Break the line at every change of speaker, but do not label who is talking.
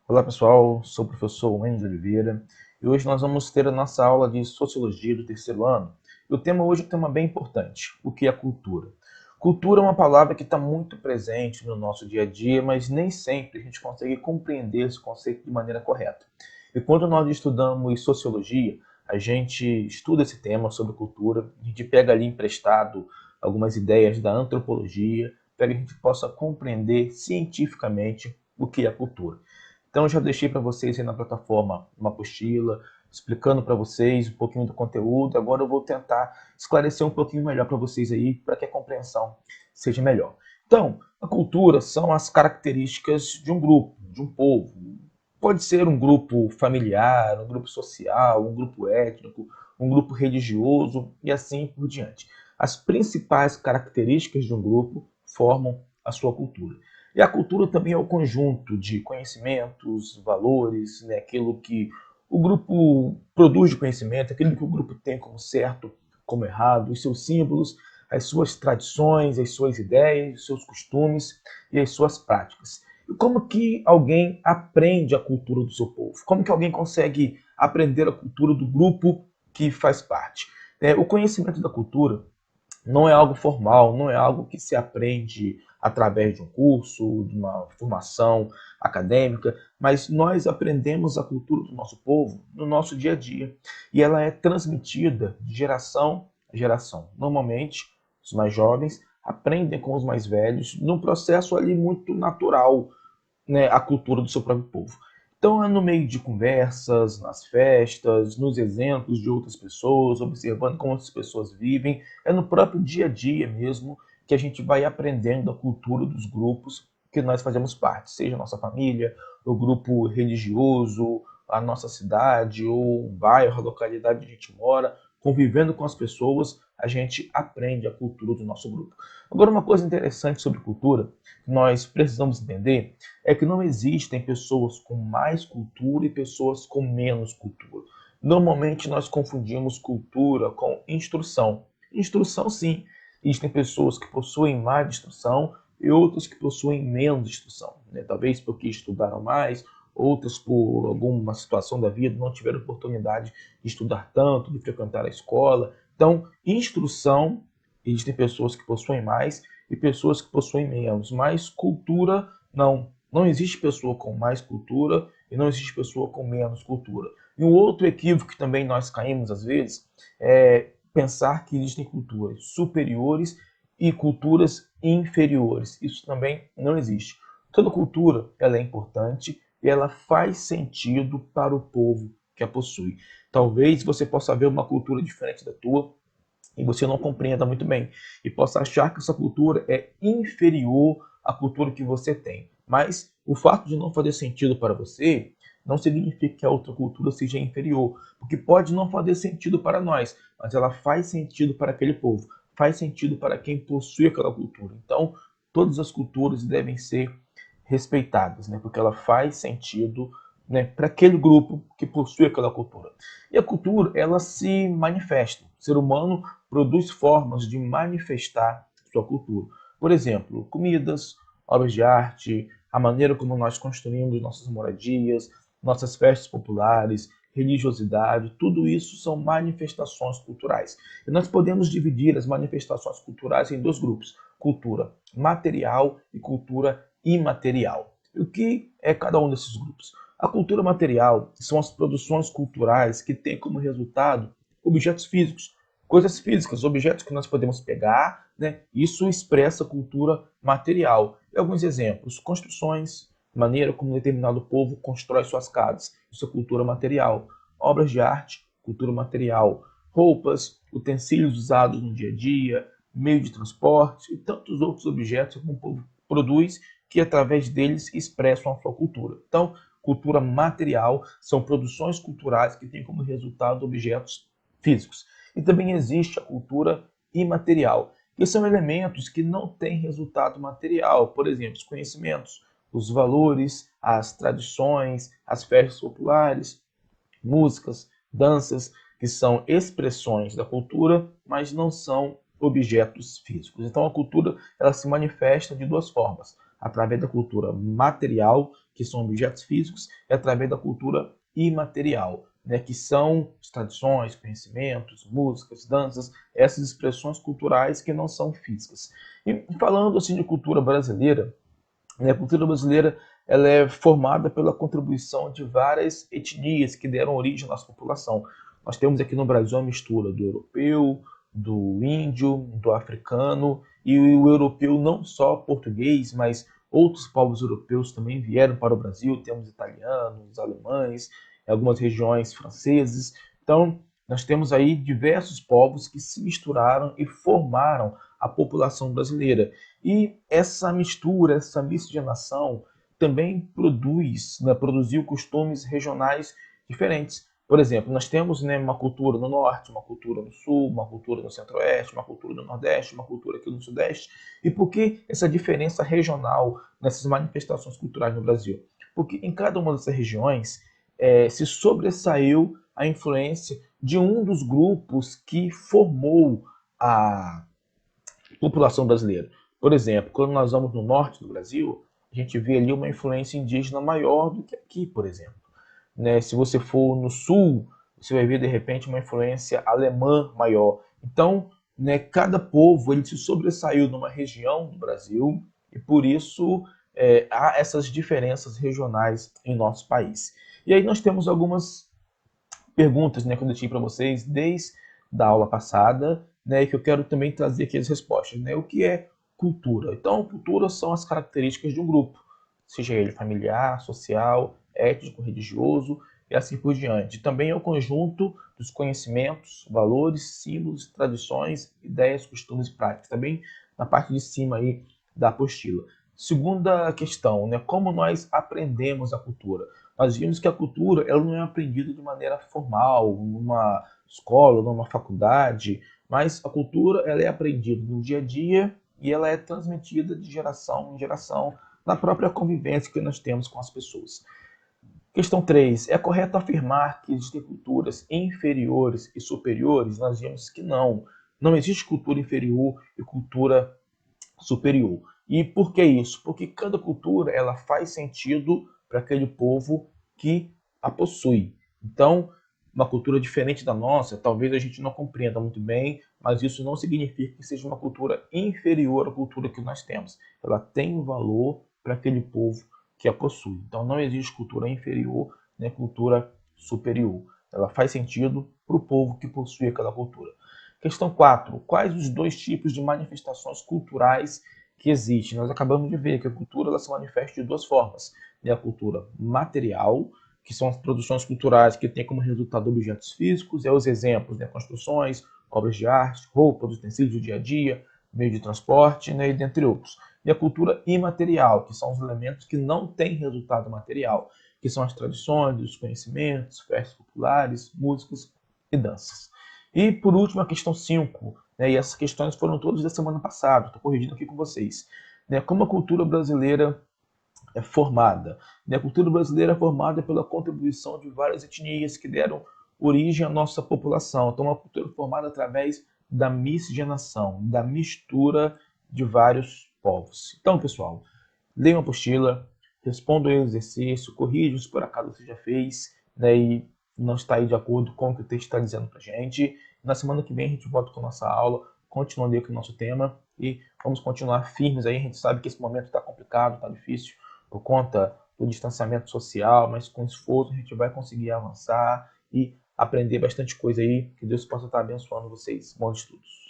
Olá pessoal, sou o professor Wendel Oliveira e hoje nós vamos ter a nossa aula de Sociologia do terceiro ano. E o tema hoje é um tema bem importante, o que é cultura. Cultura é uma palavra que está muito presente no nosso dia a dia, mas nem sempre a gente consegue compreender esse conceito de maneira correta. E quando nós estudamos Sociologia, a gente estuda esse tema sobre cultura, a gente pega ali emprestado algumas ideias da antropologia, para que a gente possa compreender cientificamente o que é cultura. Então, eu já deixei para vocês aí na plataforma uma apostila, explicando para vocês um pouquinho do conteúdo. Agora eu vou tentar esclarecer um pouquinho melhor para vocês aí, para que a compreensão seja melhor. Então, a cultura são as características de um grupo, de um povo. Pode ser um grupo familiar, um grupo social, um grupo étnico, um grupo religioso e assim por diante. As principais características de um grupo formam a sua cultura. E a cultura também é o conjunto de conhecimentos, valores, né, aquilo que o grupo produz de conhecimento, aquilo que o grupo tem como certo, como errado, os seus símbolos, as suas tradições, as suas ideias, os seus costumes e as suas práticas. E como que alguém aprende a cultura do seu povo? Como que alguém consegue aprender a cultura do grupo que faz parte? O conhecimento da cultura não é algo formal, não é algo que se aprende através de um curso, de uma formação acadêmica, mas nós aprendemos a cultura do nosso povo no nosso dia a dia. E ela é transmitida de geração a geração. Normalmente, os mais jovens aprendem com os mais velhos num processo ali muito natural, né, a cultura do seu próprio povo. Então é no meio de conversas, nas festas, nos exemplos de outras pessoas, observando como outras pessoas vivem, é no próprio dia a dia mesmo que a gente vai aprendendo a cultura dos grupos que nós fazemos parte, seja a nossa família, o grupo religioso, a nossa cidade, ou um bairro, a localidade onde a gente mora, convivendo com as pessoas, a gente aprende a cultura do nosso grupo. Agora, uma coisa interessante sobre cultura, que nós precisamos entender, é que não existem pessoas com mais cultura e pessoas com menos cultura. Normalmente nós confundimos cultura com instrução. Instrução, sim, existem pessoas que possuem mais instrução e outras que possuem menos instrução, né? Talvez porque estudaram mais, outras por alguma situação da vida não tiveram oportunidade de estudar tanto, de frequentar a escola. Então, instrução, existem pessoas que possuem mais e pessoas que possuem menos, mas cultura não. Não existe pessoa com mais cultura e não existe pessoa com menos cultura. E um outro equívoco que também nós caímos às vezes é pensar que existem culturas superiores e culturas inferiores. Isso também não existe. Toda cultura ela é importante e ela faz sentido para o povo que a possui. Talvez você possa ver uma cultura diferente da tua e você não compreenda muito bem e possa achar que essa cultura é inferior à cultura que você tem. Mas o fato de não fazer sentido para você não significa que a outra cultura seja inferior, porque pode não fazer sentido para nós, mas ela faz sentido para aquele povo, faz sentido para quem possui aquela cultura. Então, todas as culturas devem ser respeitadas, né? Porque ela faz sentido, né, para aquele grupo que possui aquela cultura. E a cultura, ela se manifesta. O ser humano produz formas de manifestar sua cultura. Por exemplo, comidas, obras de arte, a maneira como nós construímos nossas moradias, nossas festas populares, religiosidade, tudo isso são manifestações culturais. E nós podemos dividir as manifestações culturais em dois grupos: cultura material e cultura imaterial. E o que é cada um desses grupos? A cultura material são as produções culturais que têm como resultado objetos físicos, coisas físicas, objetos que nós podemos pegar, né? Isso expressa cultura material. E alguns exemplos: construções, maneira como um determinado povo constrói suas casas, isso é cultura material. Obras de arte, cultura material. Roupas, utensílios usados no dia a dia, meio de transporte e tantos outros objetos que o povo produz que através deles expressam a sua cultura. Então, cultura material são produções culturais que têm como resultado objetos físicos. E também existe a cultura imaterial, que são elementos que não têm resultado material, por exemplo, os conhecimentos, os valores, as tradições, as festas populares, músicas, danças, que são expressões da cultura, mas não são objetos físicos. Então a cultura ela se manifesta de duas formas: através da cultura material que são objetos físicos, e através da cultura imaterial, né, que são as tradições, conhecimentos, músicas, danças, essas expressões culturais que não são físicas. E falando assim de cultura brasileira, né, a cultura brasileira ela é formada pela contribuição de várias etnias que deram origem à nossa população. Nós temos aqui no Brasil uma mistura do europeu, do índio, do africano, e o europeu não só português, mas outros povos europeus também vieram para o Brasil. Temos italianos, alemães, algumas regiões franceses. Então, nós temos aí diversos povos que se misturaram e formaram a população brasileira. E essa mistura, essa miscigenação também produziu costumes regionais diferentes. Por exemplo, nós temos, né, uma cultura no norte, uma cultura no sul, uma cultura no centro-oeste, uma cultura no nordeste, uma cultura aqui no sudeste. E por que essa diferença regional nessas manifestações culturais no Brasil? Porque em cada uma dessas regiões se sobressaiu a influência de um dos grupos que formou a população brasileira. Por exemplo, quando nós vamos no norte do Brasil, a gente vê ali uma influência indígena maior do que aqui, por exemplo. Né? Se você for no sul, você vai ver de repente uma influência alemã maior. Então, né, cada povo ele se sobressaiu numa região do Brasil e por isso há essas diferenças regionais em nosso país. E aí nós temos algumas perguntas, né, que eu deixei para vocês desde a aula passada, né, e que eu quero também trazer aqui as respostas, né? O que é cultura? Então, cultura são as características de um grupo, seja ele familiar, social, étnico, religioso e assim por diante. Também é o conjunto dos conhecimentos, valores, símbolos, tradições, ideias, costumes e práticas. Também na parte de cima aí da apostila. Segunda questão, né? Como nós aprendemos a cultura? Nós vimos que a cultura ela não é aprendida de maneira formal, numa escola, numa faculdade, mas a cultura ela é aprendida no dia a dia e ela é transmitida de geração em geração na própria convivência que nós temos com as pessoas. Questão 3. É correto afirmar que existem culturas inferiores e superiores? Nós vimos que não. Não existe cultura inferior e cultura superior. E por que isso? Porque cada cultura ela faz sentido para aquele povo que a possui. Então, uma cultura diferente da nossa, talvez a gente não compreenda muito bem, mas isso não significa que seja uma cultura inferior à cultura que nós temos. Ela tem um valor para aquele povo que a possui. Então, não existe cultura inferior nem cultura superior. Ela faz sentido para o povo que possui aquela cultura. Questão 4. Quais os dois tipos de manifestações culturais que existem? Nós acabamos de ver que a cultura ela se manifesta de duas formas. A cultura material, que são as produções culturais que têm como resultado objetos físicos, os exemplos, né, construções, obras de arte, roupas, utensílios do dia a dia, meio de transporte, né, e dentre outros. E a cultura imaterial, que são os elementos que não têm resultado material, que são as tradições, os conhecimentos, festas populares, músicas e danças. E por último, a questão 5, né, e essas questões foram todas da semana passada, estou corrigindo aqui com vocês. Né, como a cultura brasileira é formada? Né, a cultura brasileira é formada pela contribuição de várias etnias que deram origem à nossa população. Então, uma cultura formada através da miscigenação, da mistura de vários povos. Então, pessoal, leia uma apostila, responda o exercício, corrija se por acaso você já fez, né, e não está aí de acordo com o que o texto está dizendo para a gente. Na semana que vem a gente volta com a nossa aula, continuando aí com o nosso tema e vamos continuar firmes aí. A gente sabe que esse momento está complicado, está difícil por conta do distanciamento social, mas com esforço a gente vai conseguir avançar e aprender bastante coisa aí. Que Deus possa estar abençoando vocês. Bons estudos.